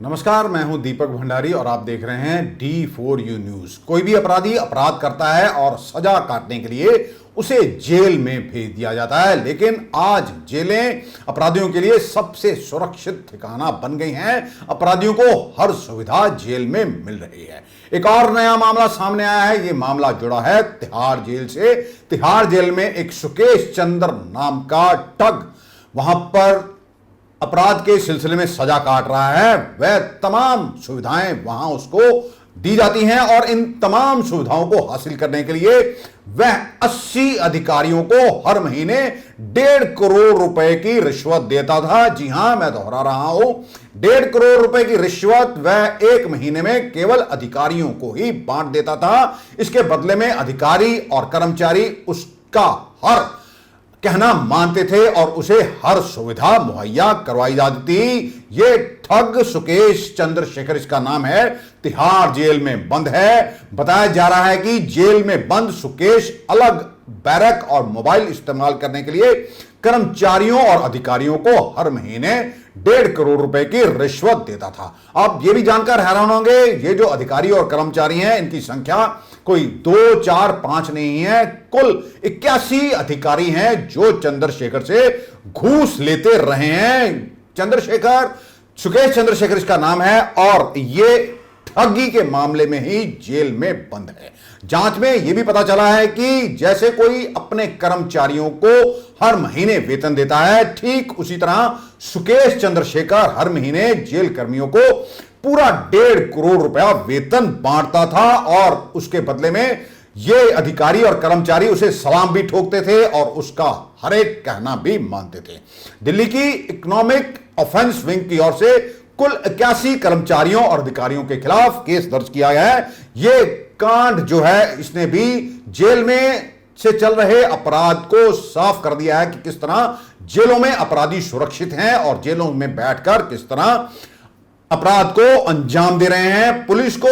नमस्कार, मैं हूं दीपक भंडारी और आप देख रहे हैं D4U न्यूज। कोई भी अपराधी अपराध करता है और सजा काटने के लिए उसे जेल में भेज दिया जाता है, लेकिन आज जेलें अपराधियों के लिए सबसे सुरक्षित ठिकाना बन गई हैं। अपराधियों को हर सुविधा जेल में मिल रही है। एक और नया मामला सामने आया है। ये मामला जुड़ा है तिहाड़ जेल से। तिहाड़ जेल में एक सुकेश चंद्र नाम का ठग वहां पर अपराध के सिलसिले में सजा काट रहा है। वह तमाम सुविधाएं वहां उसको दी जाती हैं और इन तमाम सुविधाओं को हासिल करने के लिए वह 80 अधिकारियों को हर महीने 1.5 करोड़ रुपए की रिश्वत देता था। जी हां, मैं दोहरा रहा हूं, 1.5 करोड़ रुपए की रिश्वत वह एक महीने में केवल अधिकारियों को ही बांट देता था। इसके बदले में अधिकारी और कर्मचारी उसका हर कहना मानते थे और उसे हर सुविधा मुहैया करवाई जाती थी। ये ठग सुकेश चंद्रशेखर इसका नाम है, तिहाड़ जेल में बंद है। बताया जा रहा है कि जेल में बंद सुकेश अलग बैरक और मोबाइल इस्तेमाल करने के लिए कर्मचारियों और अधिकारियों को हर महीने 1.5 करोड़ रुपए की रिश्वत देता था। आप ये भी जानकर हैरान होंगे, ये जो अधिकारी और कर्मचारी हैं इनकी संख्या कोई 2, 4, 5 नहीं है, कुल 81 अधिकारी हैं जो चंद्रशेखर से घूस लेते रहे हैं। चंद्रशेखर, सुकेश चंद्रशेखर इसका नाम है और ये ठगी के मामले में ही जेल में बंद है। जांच में यह भी पता चला है कि जैसे कोई अपने कर्मचारियों को हर महीने वेतन देता है, ठीक उसी तरह सुकेश चंद्रशेखर हर महीने जेल कर्मियों को पूरा 1.5 करोड़ रुपया वेतन बांटता था और उसके बदले में ये अधिकारी और कर्मचारी उसे सलाम भी ठोकते थे और उसका हर एक कहना भी मानते थे। दिल्ली की इकोनॉमिक ऑफेंस विंग की ओर से कुल 81 कर्मचारियों और अधिकारियों के खिलाफ केस दर्ज किया गया है। यह कांड जो है इसने भी जेल में से चल रहे अपराध को साफ कर दिया है कि किस तरह जेलों में अपराधी सुरक्षित हैं और जेलों में बैठकर किस तरह अपराध को अंजाम दे रहे हैं। पुलिस को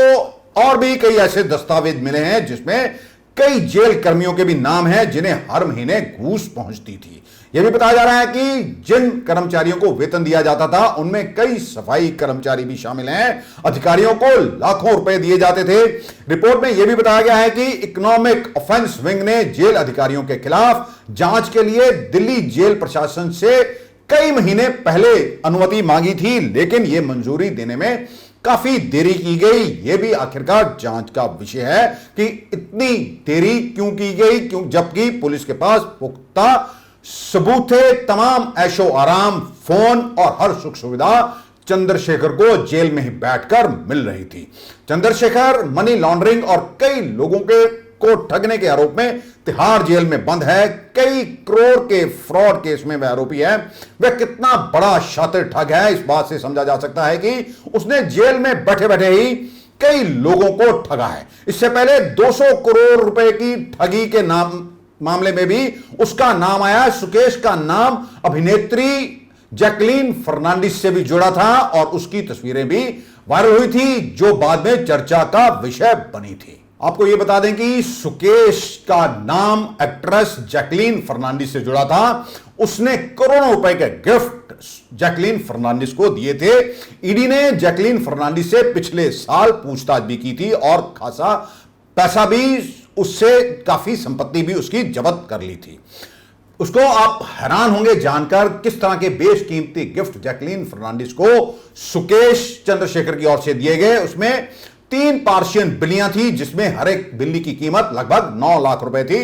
और भी कई ऐसे दस्तावेज मिले हैं जिसमें कई जेल कर्मियों के भी नाम हैं जिन्हें हर महीने घूस पहुंचती थी। यह भी बताया जा रहा है कि जिन कर्मचारियों को वेतन दिया जाता था उनमें कई सफाई कर्मचारी भी शामिल हैं। अधिकारियों को लाखों रुपए दिए जाते थे। रिपोर्ट में यह भी बताया गया है कि इकोनॉमिक ऑफेंस विंग ने जेल अधिकारियों के खिलाफ जांच के लिए दिल्ली जेल प्रशासन से कई महीने पहले अनुमति मांगी थी, लेकिन यह मंजूरी देने में काफी देरी की गई। यह भी आखिरकार जांच का विषय है कि इतनी देरी क्यों की गई, जबकि पुलिस के पास पुख्ता सबूत थे। तमाम ऐशो आराम, फोन और हर सुख सुविधा चंद्रशेखर को जेल में ही बैठकर मिल रही थी। चंद्रशेखर मनी लॉन्ड्रिंग और कई लोगों को ठगने के आरोप में तिहाड़ जेल में बंद है। कई करोड़ के फ्रॉड केस में वह आरोपी है। वह कितना बड़ा शातिर ठग है इस बात से समझा जा सकता है कि उसने जेल में बैठे बैठे ही कई लोगों को ठगा है। इससे पहले 200 करोड़ रुपए की ठगी के मामले में भी उसका नाम आया। सुकेश का नाम अभिनेत्री जैकलीन फर्नांडिस से भी जुड़ा था और उसकी तस्वीरें भी वायरल हुई थी जो बाद में चर्चा का विषय बनी थी। आपको यह बता दें कि सुकेश का नाम एक्ट्रेस जैकलीन फर्नांडिस से जुड़ा था। उसने करोड़ों रुपए के गिफ्ट जैकलीन फर्नांडिस को दिए थे। ईडी ने जैकलीन फर्नांडिस से पिछले साल पूछताछ भी की थी और खासा पैसा भी उससे, काफी संपत्ति भी उसकी जब्त कर ली थी। उसको आप हैरान होंगे जानकर किस तरह के बेशकीमती गिफ्ट जैकलीन फर्नांडिस को सुकेश चंद्रशेखर की ओर से दिए गए। उसमें 3 पार्शियन बिल्लियां थी जिसमें हर एक बिल्ली की कीमत लगभग 9 लाख रुपए थी।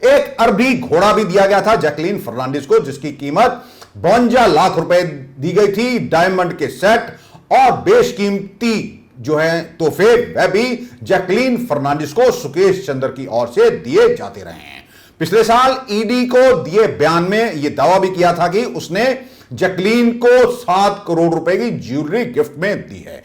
एक अरबी घोड़ा भी दिया गया था जैकलीन फर्नांडिस को जिसकी कीमत 52 लाख रुपए दी गई थी। डायमंड के सेट और बेशकीमती जो है तोहफे वह भी जैकलीन फर्नांडिस को सुकेश चंद्र की ओर से दिए जाते रहे हैं। पिछले साल ईडी को दिए बयान में यह दावा भी किया था कि उसने जैकलीन को 7 करोड़ रुपए की ज्वेलरी गिफ्ट में दी है।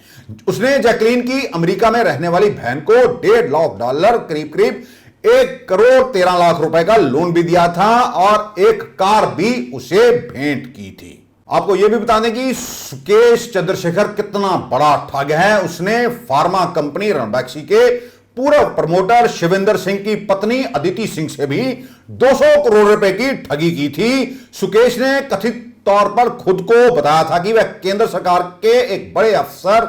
उसने जैकलीन की अमेरिका में रहने वाली बहन को $1.5 लाख करीब 1 करोड़ 13 लाख रुपए का लोन भी दिया था और एक कार भी उसे भेंट की थी। आपको यह भी बता दें कि सुकेश चंद्रशेखर कितना बड़ा ठग है। उसने फार्मा कंपनी रणबैक्सी के पूर्व प्रमोटर शिविंदर सिंह की पत्नी अदिति सिंह से भी 200 करोड़ रुपए की ठगी की थी। सुकेश ने कथित तौर पर खुद को बताया था कि वह केंद्र सरकार के एक बड़े अफसर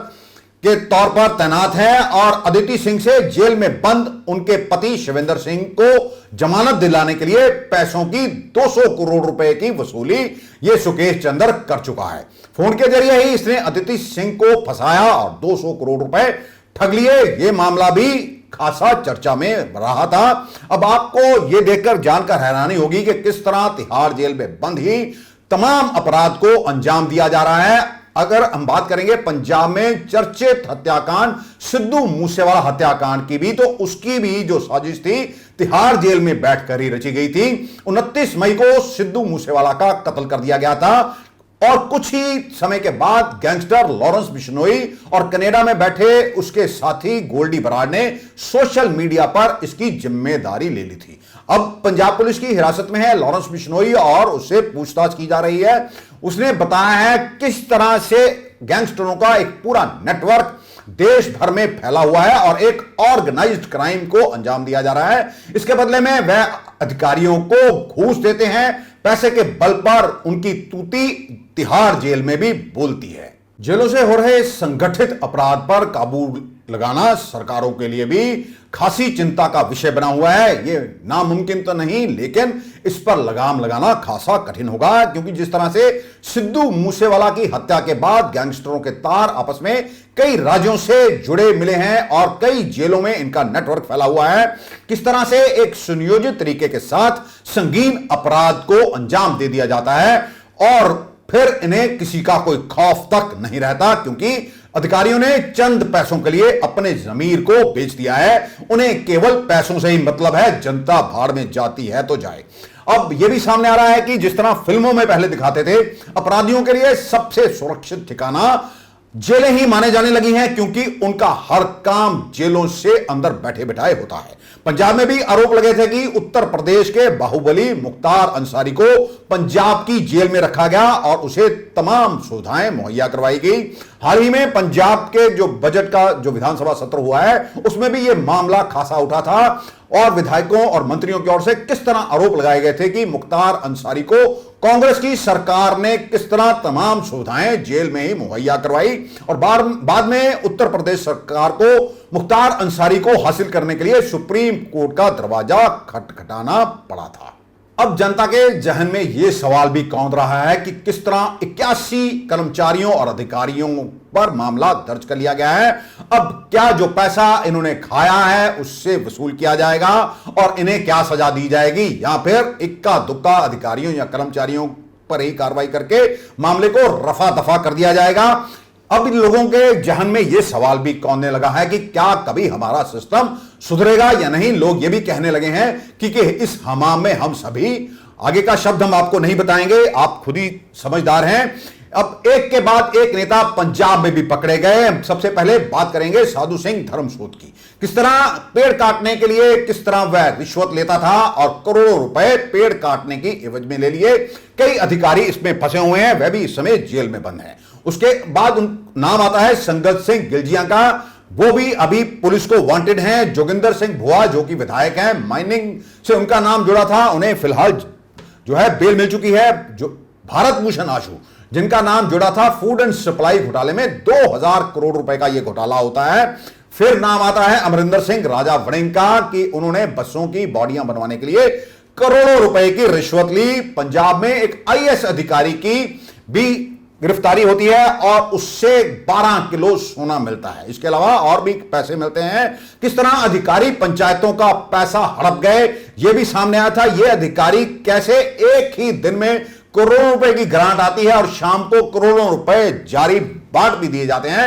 के तौर पर तैनात है और अदिति सिंह से जेल में बंद उनके पति शिविंदर सिंह को जमानत दिलाने के लिए पैसों की 200 करोड़ रुपए की वसूली यह सुकेश चंद्र कर चुका है। फोन के जरिए ही इसने अदिति सिंह को फंसाया और 200 करोड़ रुपए ठग लिए। यह मामला भी खासा चर्चा में रहा था। अब आपको यह देखकर जानकर हैरानी होगी कि किस तरह तिहाड़ जेल में बंद ही तमाम अपराध को अंजाम दिया जा रहा है। अगर हम बात करेंगे पंजाब में चर्चित हत्याकांड सिद्धू मूसेवाला हत्याकांड की भी, तो उसकी भी जो साजिश थी तिहाड़ जेल में बैठकर ही रची गई थी। 29 मई को सिद्धू मूसेवाला का कत्ल कर दिया गया था और कुछ ही समय के बाद गैंगस्टर लॉरेंस बिश्नोई और कनाडा में बैठे उसके साथी गोल्डी बराड़ ने सोशल मीडिया पर इसकी जिम्मेदारी ले ली थी। अब पंजाब पुलिस की हिरासत में है लॉरेंस बिश्नोई और उससे पूछताछ की जा रही है। उसने बताया है किस तरह से गैंगस्टरों का एक पूरा नेटवर्क देश भर में फैला हुआ है और एक ऑर्गेनाइज्ड क्राइम को अंजाम दिया जा रहा है। इसके बदले में वह अधिकारियों को घूस देते हैं। पैसे के बल पर उनकी तूती तिहाड़ जेल में भी बोलती है। जेलों से हो रहे संगठित अपराध पर काबू लगाना सरकारों के लिए भी खासी चिंता का विषय बना हुआ है। ये नामुमकिन तो नहीं, लेकिन इस पर लगाम लगाना खासा कठिन होगा, क्योंकि जिस तरह से सिद्धू मूसेवाला की हत्या के बाद गैंगस्टरों के तार आपस में कई राज्यों से जुड़े मिले हैं और कई जेलों में इनका नेटवर्क फैला हुआ है, किस तरह से एक सुनियोजित तरीके के साथ संगीन अपराध को अंजाम दे दिया जाता है और फिर इन्हें किसी का कोई खौफ तक नहीं रहता, क्योंकि अधिकारियों ने चंद पैसों के लिए अपने जमीर को बेच दिया है। उन्हें केवल पैसों से ही मतलब है, जनता भाड़ में जाती है तो जाए। अब यह भी सामने आ रहा है कि जिस तरह फिल्मों में पहले दिखाते थे अपराधियों के लिए सबसे सुरक्षित ठिकाना जेलें ही माने जाने लगी हैं, क्योंकि उनका हर काम जेलों से अंदर बैठे बिठाए होता है। पंजाब में भी आरोप लगे थे कि उत्तर प्रदेश के बाहुबली मुख्तार अंसारी को पंजाब की जेल में रखा गया और उसे तमाम सुविधाएं मुहैया करवाई गई। हाल ही में पंजाब के जो बजट का जो विधानसभा सत्र हुआ है उसमें भी यह मामला खासा उठा था और विधायकों और मंत्रियों की ओर से किस तरह आरोप लगाए गए थे कि मुख्तार अंसारी को कांग्रेस की सरकार ने किस तरह तमाम सुविधाएं जेल में ही मुहैया करवाई और बाद में उत्तर प्रदेश सरकार को मुख्तार अंसारी को हासिल करने के लिए सुप्रीम कोर्ट का दरवाजा खटखटाना पड़ा था। अब जनता के जहन में यह सवाल भी कौंध रहा है कि किस तरह 81 कर्मचारियों और अधिकारियों पर मामला दर्ज कर लिया गया है। अब क्या जो पैसा इन्होंने खाया है उससे वसूल किया जाएगा और इन्हें क्या सजा दी जाएगी, या फिर इक्का दुक्का अधिकारियों या कर्मचारियों पर ही कार्रवाई करके मामले को रफा दफा कर दिया जाएगा। अब इन लोगों के जहन में यह सवाल भी कौंधने लगा है कि क्या कभी हमारा सिस्टम सुधरेगा या नहीं। लोग यह भी कहने लगे हैं कि इस हमाम में हम सभी, आगे का शब्द हम आपको नहीं बताएंगे, आप खुद ही समझदार हैं। अब एक के बाद एक नेता पंजाब में भी पकड़े गए। सबसे पहले बात करेंगे साधु सिंह धर्मसोत की। किस तरह पेड़ काटने के लिए किस तरह वह रिश्वत लेता था और करोड़ों रुपए पेड़ काटने की एवज में ले लिए। कई अधिकारी इसमें फंसे हुए हैं, वह भी इस समय जेल में बंद है। उसके बाद नाम आता है संगत सिंह गिलजिया का, वो भी अभी पुलिस को वांटेड हैं। जोगिंदर सिंह भुआ जो कि विधायक हैं, माइनिंग से उनका नाम जुड़ा था, उन्हें फिलहाल जो है बेल मिल चुकी है। जो भारत भूषण आशु जिनका नाम जुड़ा था फूड एंड सप्लाई घोटाले में, 2000 करोड़ रुपए का यह घोटाला होता है। फिर नाम आता है अमरिंदर सिंह राजा वड़िंग का कि उन्होंने बसों की बॉडियां बनवाने के लिए करोड़ों रुपए की रिश्वत ली। पंजाब में एक आईएएस अधिकारी की भी गिरफ्तारी होती है और उससे 12 किलो सोना मिलता है। इसके अलावा और भी पैसे मिलते हैं। किस तरह अधिकारी पंचायतों का पैसा हड़प गए यह भी सामने आया था। यह अधिकारी कैसे एक ही दिन में करोड़ों रुपए की ग्रांट आती है और शाम को करोड़ों रुपए जारी बांट भी दिए जाते हैं।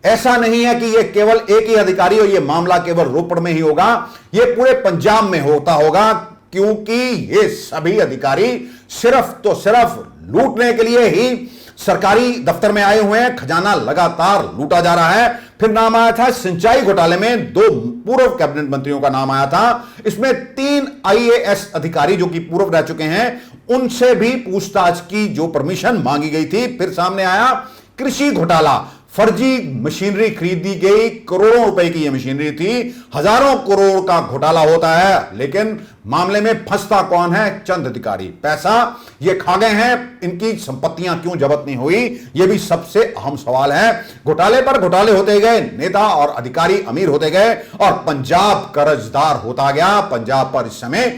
ऐसा नहीं है कि यह केवल एक ही अधिकारी हो, यह मामला केवल रोपड़ में ही होगा, यह पूरे पंजाब में होता होगा, क्योंकि ये सभी अधिकारी सिर्फ तो सिर्फ लूटने के लिए ही सरकारी दफ्तर में आए हुए हैं। खजाना लगातार लूटा जा रहा है। फिर नाम आया था सिंचाई घोटाले में 2 पूर्व कैबिनेट मंत्रियों का नाम आया था। इसमें 3 आईएएस अधिकारी जो कि पूर्व रह चुके हैं उनसे भी पूछताछ की जो परमिशन मांगी गई थी। फिर सामने आया कृषि घोटाला, फर्जी मशीनरी खरीदी गई, करोड़ों रुपए की यह मशीनरी थी, हजारों करोड़ का घोटाला होता है, लेकिन मामले में फंसता कौन है? चंद अधिकारी। पैसा ये खा गए हैं, इनकी संपत्तियां क्यों जब्त नहीं हुई? यह भी सबसे अहम सवाल है। घोटाले पर घोटाले होते गए, नेता और अधिकारी अमीर होते गए और पंजाब कर्जदार होता गया। पंजाब पर इस समय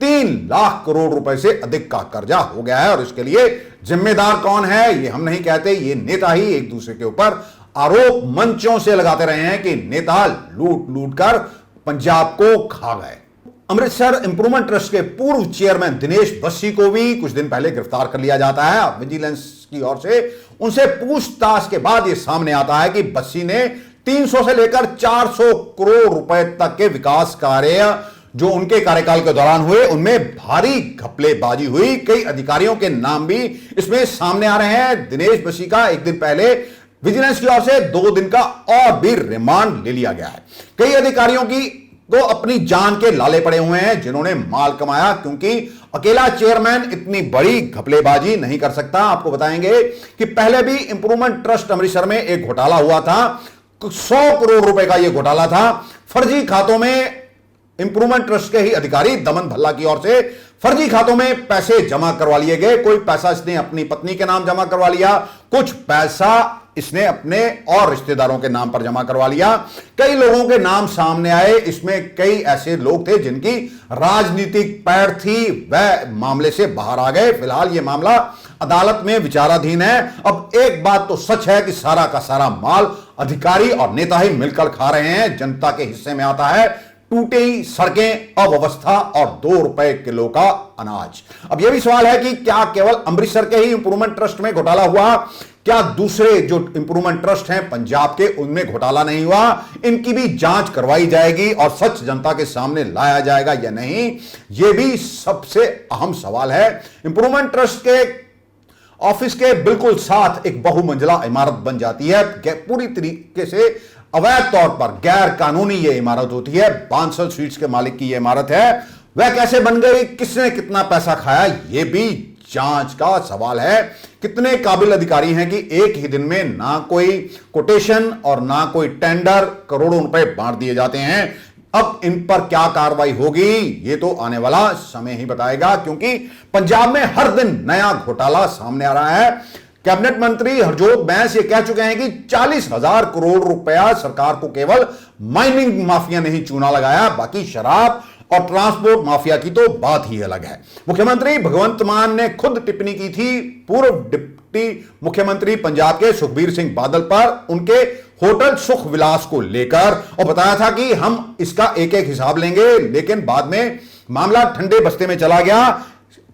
3 लाख करोड़ रुपए से अधिक का कर्जा हो गया है और इसके लिए जिम्मेदार कौन है? ये हम नहीं कहते, ये नेता ही एक दूसरे के ऊपर आरोप मंचों से लगाते रहे हैं कि नेता लूट लूट कर पंजाब को खा गए। अमृतसर इंप्रूवमेंट ट्रस्ट के पूर्व चेयरमैन दिनेश बस्सी को भी कुछ दिन पहले गिरफ्तार कर लिया जाता है। विजिलेंस की ओर से उनसे पूछताछ के बाद यह सामने आता है कि बस्सी ने 300 से लेकर 400 करोड़ रुपए तक के विकास कार्य जो उनके कार्यकाल के दौरान हुए, उनमें भारी घपलेबाजी हुई। कई अधिकारियों के नाम भी इसमें सामने आ रहे हैं। दिनेश बस्सी का एक दिन पहले विजिलेंस की ओर से 2 दिन का और भी रिमांड ले लिया गया है। कई अधिकारियों की तो अपनी जान के लाले पड़े हुए हैं जिन्होंने माल कमाया, क्योंकि अकेला चेयरमैन इतनी बड़ी घपलेबाजी नहीं कर सकता। आपको बताएंगे कि पहले भी इंप्रूवमेंट ट्रस्ट अमृतसर में एक घोटाला हुआ था। 100 करोड़ रुपए का यह घोटाला था। फर्जी खातों में इंप्रूवमेंट ट्रस्ट के ही अधिकारी दमन भल्ला की ओर से फर्जी खातों में पैसे जमा करवा लिए गए। कोई पैसा इसने अपनी पत्नी के नाम जमा करवा लिया, कुछ पैसा इसने अपने और रिश्तेदारों के नाम पर जमा करवा लिया। कई लोगों के नाम सामने आए, इसमें कई ऐसे लोग थे जिनकी राजनीतिक पैठ थी, वह मामले से बाहर आ गए। फिलहाल यह मामला अदालत में विचाराधीन है। अब एक बात तो सच है कि सारा का सारा माल अधिकारी और नेता ही मिलकर खा रहे हैं। जनता के हिस्से में आता है टूटी सड़कें, अव्यवस्था और 2 रुपए किलो का अनाज। अब यह भी सवाल है कि क्या केवल अमृतसर के ही इंप्रूवमेंट ट्रस्ट में घोटाला हुआ? क्या दूसरे जो इंप्रूवमेंट ट्रस्ट हैं पंजाब के, उनमें घोटाला नहीं हुआ? इनकी भी जांच करवाई जाएगी और सच जनता के सामने लाया जाएगा या नहीं, यह भी सबसे अहम सवाल है। इंप्रूवमेंट ट्रस्ट के ऑफिस के बिल्कुल साथ एक बहुमंजिला इमारत बन जाती है। पूरी तरीके से अवैध तौर पर गैर कानूनी यह इमारत होती है। बांसल स्वीट्स के मालिक की यह इमारत है। वह कैसे बन गई, किसने कितना पैसा खाया, यह भी जांच का सवाल है। कितने काबिल अधिकारी हैं कि एक ही दिन में ना कोई कोटेशन और ना कोई टेंडर, करोड़ों रुपए बांट दिए जाते हैं। अब इन पर क्या कार्रवाई होगी, ये तो आने वाला समय ही बताएगा, क्योंकि पंजाब में हर दिन नया घोटाला सामने आ रहा है। कैबिनेट मंत्री हरजोत बैंस ये कह चुके हैं कि 40,000 करोड़ रुपया सरकार को केवल माइनिंग माफिया ने ही चूना लगाया, बाकी शराब और ट्रांसपोर्ट माफिया की तो बात ही अलग है। मुख्यमंत्री भगवंत मान ने खुद टिप्पणी की थी पूर्व डिप्टी मुख्यमंत्री पंजाब के सुखबीर सिंह बादल पर, उनके होटल सुख विलास को लेकर, और बताया था कि हम इसका एक एक हिसाब लेंगे, लेकिन बाद में मामला ठंडे बस्ते में चला गया।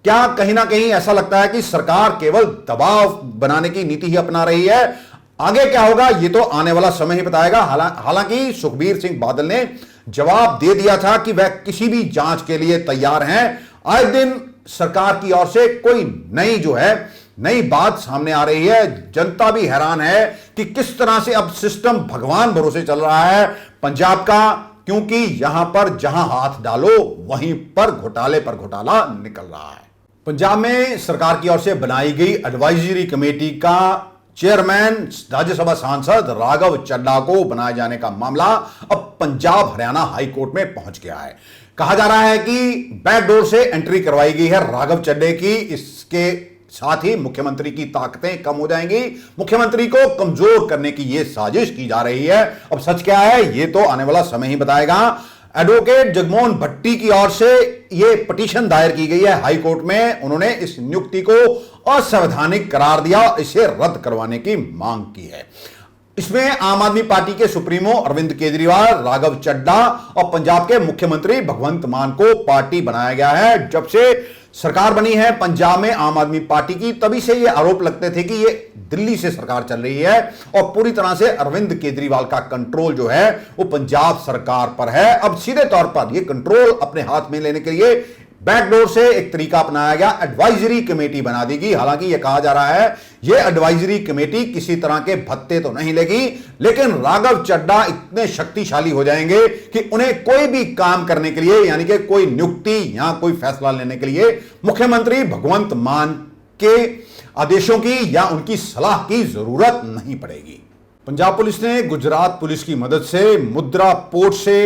क्या कहीं ना कहीं ऐसा लगता है कि सरकार केवल दबाव बनाने की नीति ही अपना रही है? आगे क्या होगा ये तो आने वाला समय ही बताएगा। हालांकि सुखबीर सिंह बादल ने जवाब दे दिया था कि वह किसी भी जांच के लिए तैयार हैं। आए दिन सरकार की ओर से कोई नई बात सामने आ रही है। जनता भी हैरान है कि किस तरह से अब सिस्टम भगवान भरोसे चल रहा है पंजाब का, क्योंकि यहां पर जहां हाथ डालो वहीं पर घोटाला निकल रहा है। पंजाब में सरकार की ओर से बनाई गई एडवाइजरी कमेटी का चेयरमैन राज्यसभा सांसद राघव चड्ढा को बनाए जाने का मामला अब पंजाब हरियाणा हाई कोर्ट में पहुंच गया है। कहा जा रहा है कि बैकडोर से एंट्री करवाई गई है राघव चड्ढे की। इसके साथ ही मुख्यमंत्री की ताकतें कम हो जाएंगी, मुख्यमंत्री को कमजोर करने की यह साजिश की जा रही है। अब सच क्या है ये तो आने वाला समय ही बताएगा। एडवोकेट जगमोहन भट्टी की ओर से यह पिटीशन दायर की गई है हाई कोर्ट में। उन्होंने इस नियुक्ति को असंवैधानिक करार दिया, इसे रद्द करवाने की मांग की है। इसमें आम आदमी पार्टी के सुप्रीमो अरविंद केजरीवाल, राघव चड्ढा और पंजाब के मुख्यमंत्री भगवंत मान को पार्टी बनाया गया है। जब से सरकार बनी है पंजाब में आम आदमी पार्टी की, तभी से ये आरोप लगते थे कि ये दिल्ली से सरकार चल रही है और पूरी तरह से अरविंद केजरीवाल का कंट्रोल जो है वो पंजाब सरकार पर है। अब सीधे तौर पर ये कंट्रोल अपने हाथ में लेने के लिए बैकडोर से एक तरीका अपनाया गया, एडवाइजरी कमेटी बना दी गई। हालांकि यह कहा जा रहा है यह एडवाइजरी कमेटी किसी तरह के भत्ते तो नहीं लेगी, लेकिन राघव चड्ढा इतने शक्तिशाली हो जाएंगे कि उन्हें कोई भी काम करने के लिए, यानी कि कोई नियुक्ति या कोई फैसला लेने के लिए मुख्यमंत्री भगवंत मान के आदेशों की या उनकी सलाह की जरूरत नहीं पड़ेगी। पंजाब पुलिस ने गुजरात पुलिस की मदद से मुद्रा पोर्ट से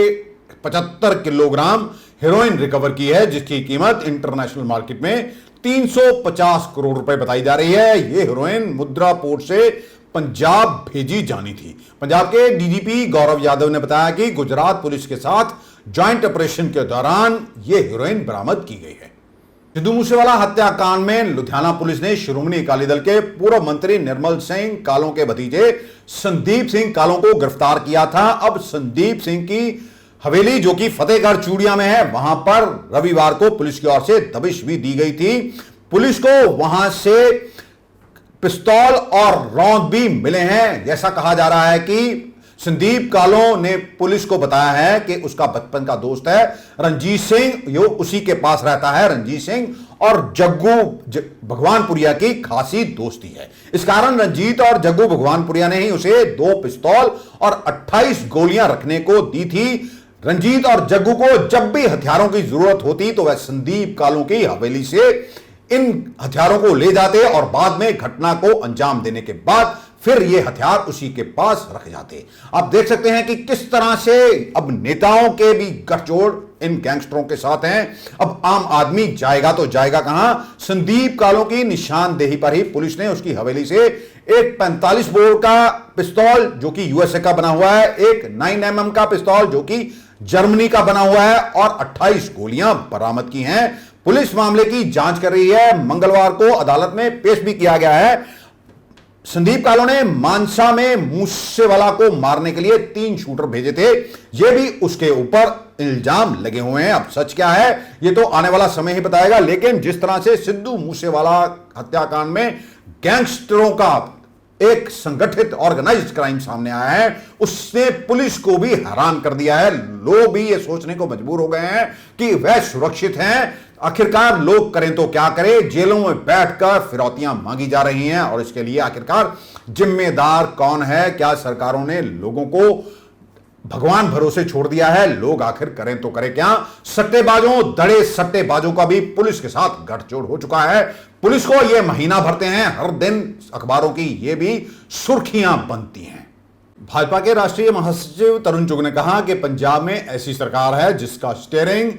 75 किलोग्राम हेरोइन रिकवर की है, जिसकी कीमत इंटरनेशनल मार्केट में 350 करोड़ रुपए बताई जा रही है। यह हेरोइन मुद्रा पोर्ट से पंजाब भेजी जानी थी। पंजाब के डीजीपी गौरव यादव ने बताया कि गुजरात पुलिस के साथ ज्वाइंट ऑपरेशन के दौरान यह हेरोइन बरामद की गई है। सिद्धू मूसेवाला हत्याकांड में लुधियाना पुलिस ने श्रोमणी अकाली दल के पूर्व मंत्री निर्मल सिंह कालों के भतीजे संदीप सिंह कालों को गिरफ्तार किया था। अब संदीप सिंह की हवेली, जो कि फतेहगढ़ चूड़िया में है, वहां पर रविवार को पुलिस की ओर से दबिश भी दी गई थी। पुलिस को वहां से पिस्तौल और रौंद भी मिले हैं। ऐसा कहा जा रहा है कि संदीप कालों ने पुलिस को बताया है कि उसका बचपन का दोस्त है रंजीत सिंह, जो उसी के पास रहता है। रंजीत सिंह और जग्गू भगवानपुरिया की खासी दोस्ती है। इस कारण रंजीत और जग्गू भगवानपुरिया ने ही उसे 2 पिस्तौल और 28 गोलियां रखने को दी थी। रंजीत और जग्गू को जब भी हथियारों की जरूरत होती तो वह संदीप कालों की हवेली से इन हथियारों को ले जाते और बाद में घटना को अंजाम देने के बाद फिर ये हथियार उसी के पास रख जाते। आप देख सकते हैं कि किस तरह से अब नेताओं के भी गठजोड़ इन गैंगस्टरों के साथ हैं। अब आम आदमी जाएगा तो जाएगा कहां। संदीप कालों की निशानदेही पर ही पुलिस ने उसकी हवेली से एक 45 बोर का पिस्तौल जो कि यूएसए का बना हुआ है, एक 9mm का पिस्तौल जो कि जर्मनी का बना हुआ है और 28 गोलियां बरामद की हैं। पुलिस मामले की जांच कर रही है। मंगलवार को अदालत में पेश भी किया गया है। संदीप कालों ने मानसा में मूसेवाला को मारने के लिए 3 शूटर भेजे थे। यह भी उसके ऊपर इल्जाम लगे हुए हैं। अब सच क्या है यह तो आने वाला समय ही बताएगा, लेकिन जिस तरह से सिद्धू मूसेवाला हत्याकांड में गैंगस्टरों का एक संगठित ऑर्गेनाइज्ड क्राइम सामने आया है, उसने पुलिस को भी हैरान कर दिया है। लोग भी ये सोचने को मजबूर हो गए हैं कि वह सुरक्षित हैं। आखिरकार लोग करें तो क्या करें, जेलों में बैठकर फिरौतियां मांगी जा रही हैं और इसके लिए आखिरकार जिम्मेदार कौन है? क्या सरकारों ने लोगों को भगवान भरोसे छोड़ दिया है? लोग आखिर करें तो करें क्या? सट्टेबाजों, दड़े सट्टेबाजों का भी पुलिस के साथ गठजोड़ हो चुका है। पुलिस को ये महीना भरते हैं, हर दिन अखबारों की ये भी सुर्खियां बनती हैं। भाजपा के राष्ट्रीय महासचिव तरुण चुग ने कहा कि पंजाब में ऐसी सरकार है जिसका स्टीयरिंग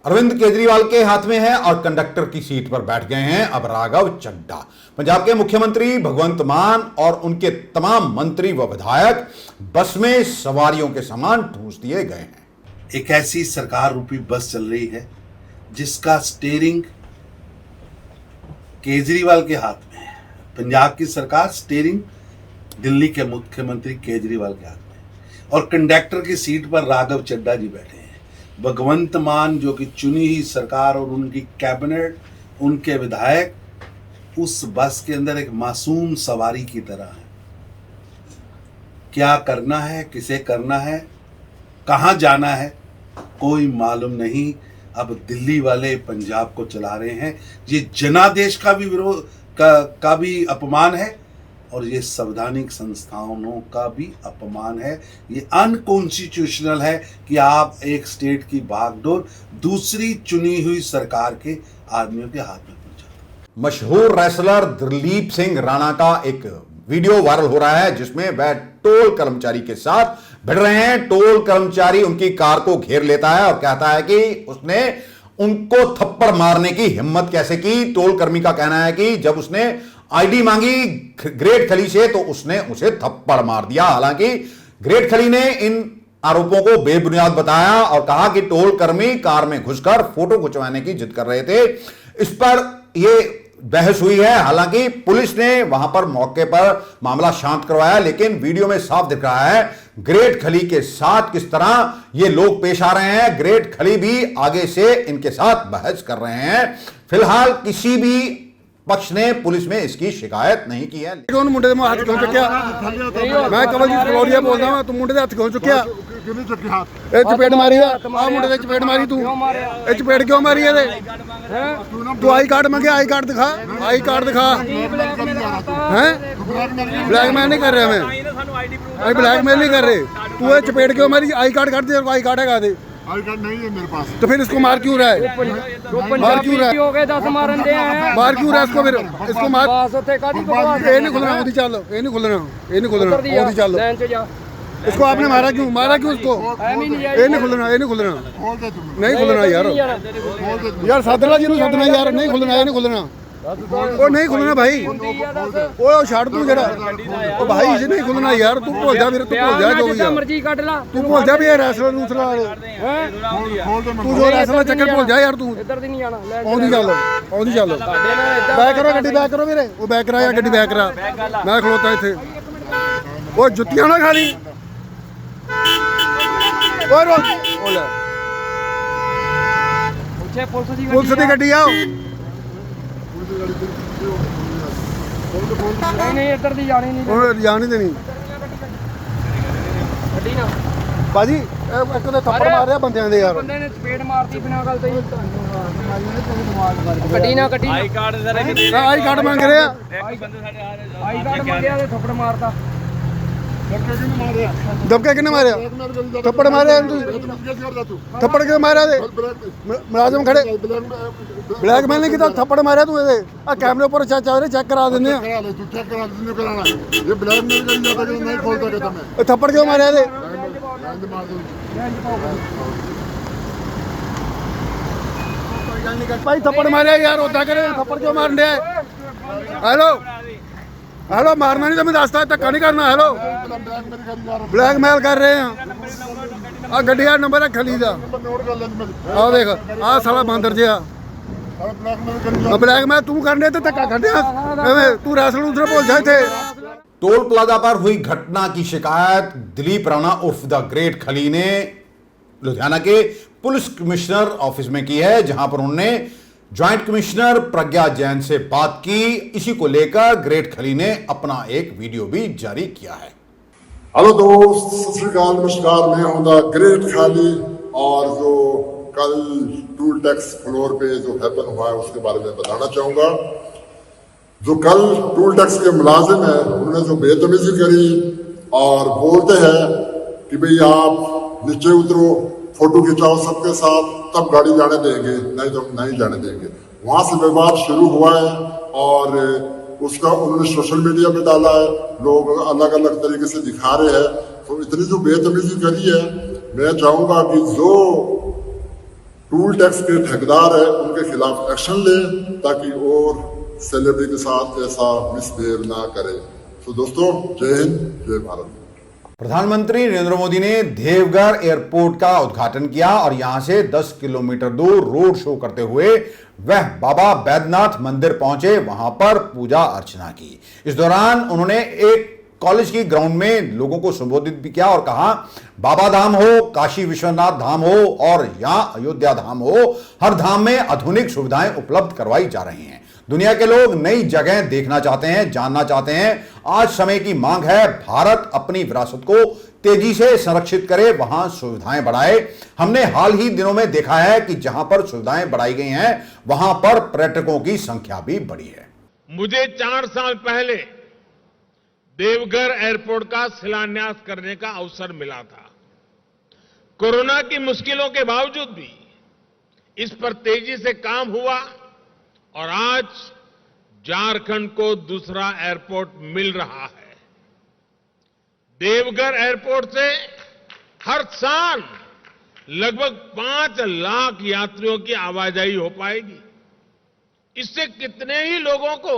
अरविंद केजरीवाल के हाथ में है और कंडक्टर की सीट पर बैठ गए हैं अब राघव चड्ढा। पंजाब के मुख्यमंत्री भगवंत मान और उनके तमाम मंत्री व विधायक बस में सवारियों के समान ठूस दिए गए हैं। एक ऐसी सरकार रूपी बस चल रही है जिसका स्टीयरिंग केजरीवाल के हाथ में है। पंजाब की सरकार स्टीयरिंग दिल्ली के मुख्यमंत्री केजरीवाल के हाथ में है और कंडक्टर की सीट पर राघव चड्ढा जी बैठे हैं। भगवंत मान जो कि चुनी हुई सरकार और उनकी कैबिनेट, उनके विधायक उस बस के अंदर एक मासूम सवारी की तरह है। क्या करना है, किसे करना है, कहां जाना है, कोई मालूम नहीं। अब दिल्ली वाले पंजाब को चला रहे हैं। ये जनादेश का भी विरोध का भी अपमान है और ये संवैधानिक संस्थानों का भी अपमान है। ये अनकॉन्स्टिट्यूशनल है कि आप एक स्टेट की बागडोर दूसरी चुनी हुई सरकार के आदमियों के हाथ में पहुंचा। मशहूर रेसलर दिलीप सिंह राणा का एक वीडियो वायरल हो रहा है जिसमें वह टोल कर्मचारी के साथ भिड़ रहे हैं। टोल कर्मचारी उनकी कार को घेर लेता है और कहता है कि उसने उनको थप्पड़ मारने की हिम्मत कैसे की। टोल कर्मी का कहना है कि जब उसने आईडी मांगी ग्रेट खली से तो उसने उसे थप्पड़ मार दिया। हालांकि ग्रेट खली ने इन आरोपों को बेबुनियाद बताया और कहा कि टोल कर्मी कार में घुसकर फोटो खिंचवाने की जिद कर रहे थे। इस पर यह बहस हुई है। हालांकि पुलिस ने वहां पर मौके पर मामला शांत करवाया, लेकिन वीडियो में साफ दिख रहा है ग्रेट खली के साथ किस तरह ये लोग पेश आ रहे हैं। ग्रेट खली भी आगे से इनके साथ बहस कर रहे हैं। फिलहाल किसी भी पक्ष ने पुलिस में इसकी शिकायत नहीं की है। मुंडे दे हाथ क्यों चुक्या? मैं कमलजीत फलोरिया बोलदा हां। तू मुंडे दे हाथ क्यों चुक्या? ए चपेट मारी आ मुंडे दे चपेट मारी तू। ए चपेट क्यों मारी है? तू आई कार्ड मांगे, आई कार्ड दिखा, आई कार्ड दिखा। हैं ब्लैकमेल नहीं कर रहे मैं ब्लैकमेल नहीं कर रहे। तू ये चपेट क्यों मारी? आई कार्ड काट दे, आई कार्ड है दे। आई कार्ड नहीं है मेरे पास। तो फिर इसको मार क्यों रहा है? मार क्यों रहा है? हो गए 10 मारन दे हैं। मार क्यों रहा है इसको? फिर इसको मार। बस ਉੱਥੇ ਕਾਦੀ ਬਕਵਾਸ ये नहीं खुलना, ओदी चल, ये नहीं खुलना, ये नहीं खुलना, ओदी चल। लाइन से जा। इसको आपने मारा क्यों? मारा क्यों इसको? ਐਵੇਂ ਨਹੀਂ ये नहीं खुलना, ये नहीं खुलना, नहीं खुलना यार। यार सदना जी सदना यार, नहीं खुलना, ये नहीं खुलना, वो नहीं खुलना भाई। वो छाड़ तू जरा, ओ भाई ये नहीं खुलना यार। तू भूल जा, मेरे तू भूल जा जो भी ਜਿੱਦਾਂ है। ਮਰਜ਼ੀ ਕੱਢ ਲਾ। तू भूल जा भी ये रैसलर दूसरा तू जो रैसलर चक्कर भूल जा यार। तू ਇੱਧਰ ਦੀ ਨਹੀਂ ਆਣਾ। ਲੈ ਆਉਂਦੀ ਚੱਲ, ਆਉਂਦੀ ਚੱਲ। ਸਾਡੇ ਨਾਲ ਏਦਾਂ ਬੈਕ ਕਰੋ ਗੱਡੀ, ਬੈਕ ਕਰੋ ਵੀਰੇ। ਉਹ ਬੈਕ ਕਰਾ ਜਾਂ ਗੱਡੀ ਬੈਕ ਕਰਾ। ਮੈਂ ਖਲੋਤਾ ਇੱਥੇ। ਉਹ ਜੁੱਤੀਆਂ ਨਾ ਖਾ ਲਈ। ਓਏ ਰੋ, ਉਹ ਲੈ ਉੱਥੇ ਪੁਲਿਸ ਦੀ ਪੁਲਿਸ ਦੀ ਗੱਡੀ ਆ। ਨਹੀਂ ਨਹੀਂ ਇੱਧਰ ਦੀ ਜਾਣੀ ਨਹੀਂ। ਉਹ ਜਾਣ ਨਹੀਂ ਦੇਣੀ ਗੱਡੀ ਨਾ ਬਾਜੀ। ਇਹ ਇੱਕ ਦੇ ਥੱਪੜ ਮਾਰਿਆ ਬੰਦਿਆਂ ਦੇ ਯਾਰ। ਬੰਦੇ ਨੇ ਚਪੇੜ ਮਾਰਤੀ ਬਿਨਾਂ ਗੱਲ ਤੋਂ ਹੀ। ਗੱਡੀ ਨਾ ਗੱਡੀ ਆਈ ਕਾਰਡ ਆਈ ਕਾਰਡ ਮੰਗ ਰਹੇ ਆ। ਆਈ ਕਾਰਡ ਮੰਗਿਆ ਤੇ ਥੱਪੜ ਮਾਰਤਾ। ਦਬਕੇ ਕਿੰਨੇ ਮਾਰਿਆ? ਥੱਪੜ ਮਾਰਿਆ ਤੂੰ? ਥੱਪੜ ਕਿਉਂ ਮਾਰਿਆ ਤੇ? ਮੁਲਾਜ਼ਮ ਖੜੇ। ਬਲੈਕਮੇਲ ਨਹੀਂ ਕੀਤਾ, ਥੱਪੜ ਮਾਰਿਆ ਤੂੰ ਇਹਦੇ। ਆ ਕੈਮਰੇ ਉੱਪਰ ਚੈੱਕ ਕਰਾ ਦਿੰਦੇ ਆ। ਇਹ ਥੱਪੜ ਕਿਉਂ ਮਾਰਿਆ ਇਹਦੇ? ਭਾਈ ਥੱਪੜ ਮਾਰਿਆ ਯਾਰ, ਉਦਾਂ ਕਰੇ। ਥੱਪੜ ਕਿਉਂ ਮਾਰਨ ਡਿਆ? ਹੈਲੋ ਹੈਲੋ, ਮਾਰਨਾ ਨਹੀਂ ਤਾਂ ਮੈਂ ਦੱਸਦਾ, ਧੱਕਾ ਨਹੀਂ ਕਰਨਾ। ਹੈਲੋ, ਬਲੈਕਮੇਲ ਕਰ ਰਹੇ ਆ। ਆ ਗੱਡੀ ਦਾ ਨੰਬਰ ਹੈ ਖਲੀ ਦਾ। ਆ ਦੇਖ, ਆ ਸਾਲਾ ਬਾਂਦਰ ਜਿਹਾ ਬਲੈਕਮੇਲ ਤੂੰ ਕਰਨੇ ਤੇ ਧੱਕਾ ਕੱਢਿਆ ਐਵੇਂ। ਤੂੰ ਰੈਸਲ ਉਧਰ ਭੁੱਲ ਜਾ ਇੱਥੇ। टोल प्लाजा पर हुई घटना की शिकायत दिलीप राणा उर्फ द ग्रेट खली ने लुधियाना के पुलिस कमिश्नर ऑफिस में की है, जहां पर उन्होंने ज्वाइंट कमिश्नर प्रज्ञा जैन से बात की। इसी को लेकर ग्रेट खली ने अपना एक वीडियो भी जारी किया है। हेलो दोस्त, सत श्री अकाल, नमस्कार। मैं हूं द ग्रेट खाली। और जो कल टूल टैक्स फ्लोर पे जो हैपन हुआ है उसके बारे में बताना चाहूंगा। जो कल टूल टैक्स के मुलाजिम है, उन्होंने जो बेतमीजी करी और बोलते हैं कि भाई आप नीचे उतरो, फोटो खिंचाओ सबके साथ, तब गाड़ी जाने देंगे, नहीं तो नहीं जाने देंगे। वहां से विवाद शुरू हुआ है और उसका उन्होंने सोशल मीडिया पे डाला है। लोग अलग अलग तरीके से दिखा रहे हैं। तो इतनी जो बेतमीजी करी है, मैं चाहूंगा कि जो टूल टैक्स के ठेकेदार है उनके खिलाफ एक्शन ले, ताकि और सेलिब्रिटी के साथ ऐसा मिसबिहेव ना करे। तो दोस्तों, जय हिंद, जय भारत। प्रधानमंत्री नरेंद्र मोदी ने देवघर एयरपोर्ट का उद्घाटन किया और यहां से 10 किलोमीटर दूर रोड शो करते हुए वह बाबा बैद्यनाथ मंदिर पहुंचे, वहां पर पूजा अर्चना की। इस दौरान उन्होंने एक कॉलेज की ग्राउंड में लोगों को संबोधित भी किया और कहा, बाबा धाम हो, काशी विश्वनाथ धाम हो और यहां अयोध्या धाम हो, हर धाम में आधुनिक सुविधाएं उपलब्ध करवाई जा रही हैं। दुनिया के लोग नई जगह देखना चाहते हैं, जानना चाहते हैं। आज समय की मांग है भारत अपनी विरासत को तेजी से संरक्षित करे, वहां सुविधाएं बढ़ाए। हमने हाल ही दिनों में देखा है कि जहां पर सुविधाएं बढ़ाई गई हैं, वहां पर पर्यटकों की संख्या भी बढ़ी है। मुझे 4 साल पहले देवघर एयरपोर्ट का शिलान्यास करने का अवसर मिला था। कोरोना की मुश्किलों के बावजूद भी इस पर तेजी से काम हुआ और आज झारखंड को दूसरा एयरपोर्ट मिल रहा है। देवघर एयरपोर्ट से हर साल लगभग 5 लाख यात्रियों की आवाजाही हो पाएगी। इससे कितने ही लोगों को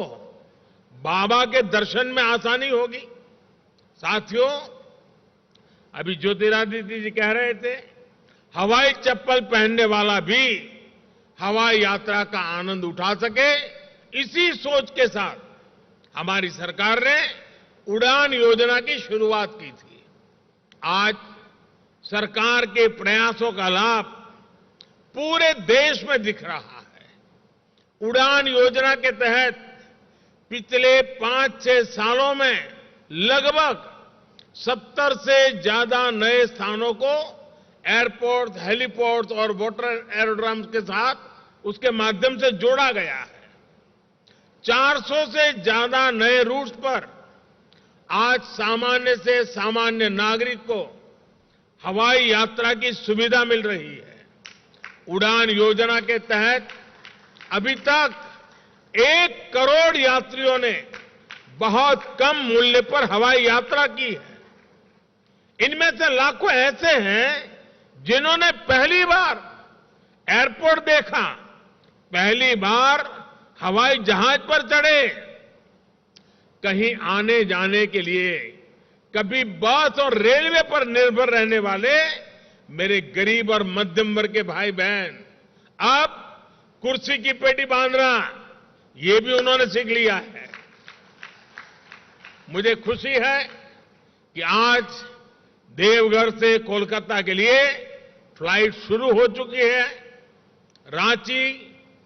बाबा के दर्शन में आसानी होगी। साथियों, अभी ज्योतिरादित्य जी कह रहे थे, हवाई चप्पल पहनने वाला भी हवाई यात्रा का आनंद उठा सके। इसी सोच के साथ हमारी सरकार ने उड़ान योजना की शुरुआत की थी। आज सरकार के प्रयासों का लाभ पूरे देश में दिख रहा है। उड़ान योजना के तहत पिछले 5-6 सालों में लगभग 70 से ज्यादा नए स्थानों को एयरपोर्ट, हेलीपोर्ट और वाटर एरोड्रम्स के साथ उसके माध्यम से जोड़ा गया है। 400 से ज्यादा नए रूट्स पर आज सामान्य से सामान्य नागरिक को हवाई यात्रा की सुविधा मिल रही है। उड़ान योजना के तहत अभी तक 1 करोड़ यात्रियों ने बहुत कम मूल्य पर हवाई यात्रा की है। इनमें से लाखों ऐसे हैं जिन्होंने पहली बार एयरपोर्ट देखा, पहली बार हवाई जहाज पर चढ़े। कहीं आने जाने के लिए कभी बस और रेलवे पर निर्भर रहने वाले मेरे गरीब और मध्यम वर्ग के भाई बहन अब कुर्सी की पेटी बांधना ये भी उन्होंने सीख लिया है। मुझे खुशी है कि आज देवघर से कोलकाता के लिए फ्लाइट शुरू हो चुकी है। रांची,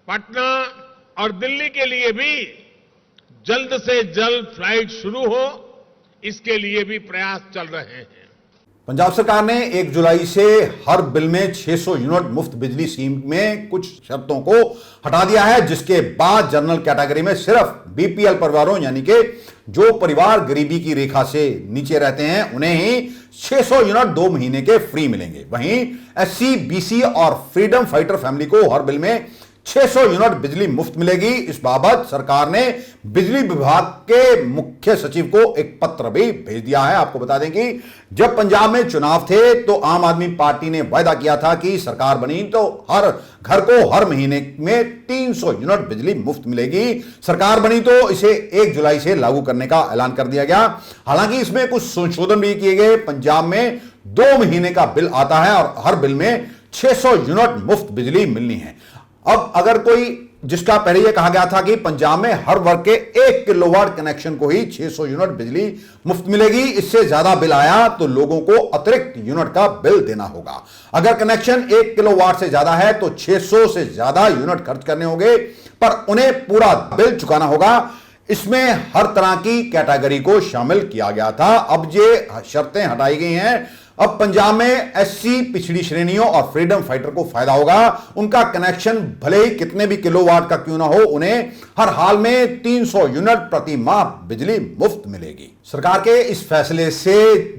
पटना और दिल्ली के लिए भी जल्द से जल्द फ्लाइट शुरू हो, इसके लिए भी प्रयास चल रहे हैं। पंजाब सरकार ने 1 जुलाई से हर बिल में 600 यूनिट मुफ्त बिजली स्कीम में कुछ शर्तों को हटा दिया है, जिसके बाद जनरल कैटेगरी में सिर्फ बीपीएल परिवारों यानी कि जो परिवार गरीबी की रेखा से नीचे रहते हैं उन्हें ही 600 यूनिट 2 महीने के फ्री मिलेंगे। वहीं एससी, बीसी और फ्रीडम फाइटर फैमिली को हर बिल में 600 यूनिट बिजली मुफ्त मिलेगी। इस बाबत सरकार ने बिजली विभाग के मुख्य सचिव को एक पत्र भी भेज दिया है। आपको बता दें कि जब पंजाब में चुनाव थे तो आम आदमी पार्टी ने वायदा किया था कि सरकार बनी तो हर घर को हर महीने में 300 यूनिट बिजली मुफ्त मिलेगी। सरकार बनी तो इसे 1 जुलाई से लागू करने का ऐलान कर दिया गया। हालांकि इसमें कुछ संशोधन भी किए गए। पंजाब में 2 महीने का बिल आता है और हर बिल में 600 यूनिट मुफ्त बिजली मिलनी है। अब अगर कोई, जिसका पहले यह कहा गया था कि पंजाब में हर वर्ग के 1 किलोवाट कनेक्शन को ही 600 यूनिट बिजली मुफ्त मिलेगी, इससे ज्यादा बिल आया तो लोगों को अतिरिक्त यूनिट का बिल देना होगा। अगर कनेक्शन 1 किलोवाट से ज्यादा है तो 600 से ज्यादा यूनिट खर्च करने होंगे, पर उन्हें पूरा बिल चुकाना होगा। इसमें हर तरह की कैटेगरी को शामिल किया गया था। अब ये शर्तें हटाई गई हैं। अब पंजाब में एससी, पिछड़ी श्रेणियों और फ्रीडम फाइटर को फायदा होगा। उनका कनेक्शन भले ही कितने भी किलोवाट का क्यों ना हो, उन्हें हर हाल में 300 यूनिट प्रति माह बिजली मुफ्त मिलेगी। सरकार के इस फैसले से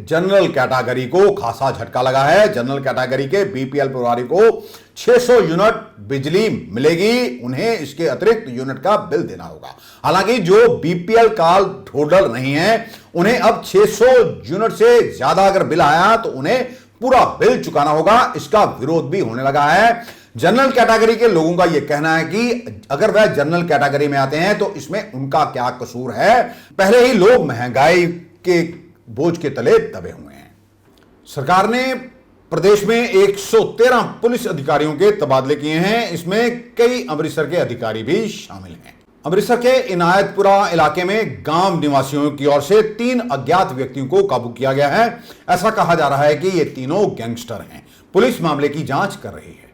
जनरल कैटेगरी को खासा झटका लगा है। जनरल कैटेगरी के बीपीएल परिवार को 600 यूनिट बिजली मिलेगी, उन्हें इसके अतिरिक्त यूनिट का बिल देना होगा। हालांकि जो बीपीएल कार्ड होल्डर नहीं है उन्हें अब 600 यूनिट से ज्यादा अगर बिल आया तो उन्हें पूरा बिल चुकाना होगा। इसका विरोध भी होने लगा है। जनरल कैटेगरी के लोगों का यह कहना है कि अगर वह जनरल कैटेगरी में आते हैं तो इसमें उनका क्या कसूर है। पहले ही लोग महंगाई के बोझ के तले दबे हुए हैं। सरकार ने प्रदेश में 113 पुलिस अधिकारियों के तबादले किए हैं। इसमें कई अमृतसर के अधिकारी भी शामिल हैं। अमृतसर के इनायतपुरा इलाके में गांव निवासियों की ओर से 3 अज्ञात व्यक्तियों को काबू किया गया है। ऐसा कहा जा रहा है कि ये तीनों गैंगस्टर हैं। पुलिस मामले की जांच कर रही है।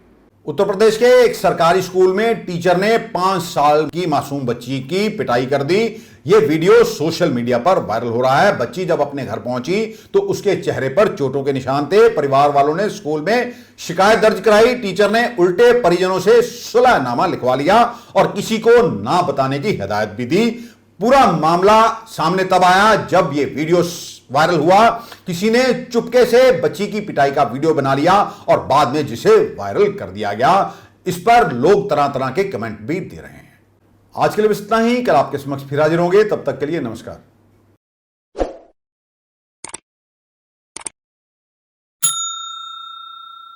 उत्तर प्रदेश के एक सरकारी स्कूल में टीचर ने 5 साल की मासूम बच्ची की पिटाई कर दी। यह वीडियो सोशल मीडिया पर वायरल हो रहा है। बच्ची जब अपने घर पहुंची तो उसके चेहरे पर चोटों के निशान थे। परिवार वालों ने स्कूल में शिकायत दर्ज कराई। टीचर ने उल्टे परिजनों से सुलहनामा लिखवा लिया और किसी को ना बताने की हिदायत भी दी। पूरा मामला सामने तब आया जब यह वीडियो वायरल हुआ। किसी ने चुपके से बच्ची की पिटाई का वीडियो बना लिया और बाद में जिसे वायरल कर दिया गया। इस पर लोग तरह तरह के कमेंट भी दे रहे हैं। आज के लिए बस इतना ही। कल आपके समक्ष फिर हाजिर होंगे। तब तक के लिए नमस्कार।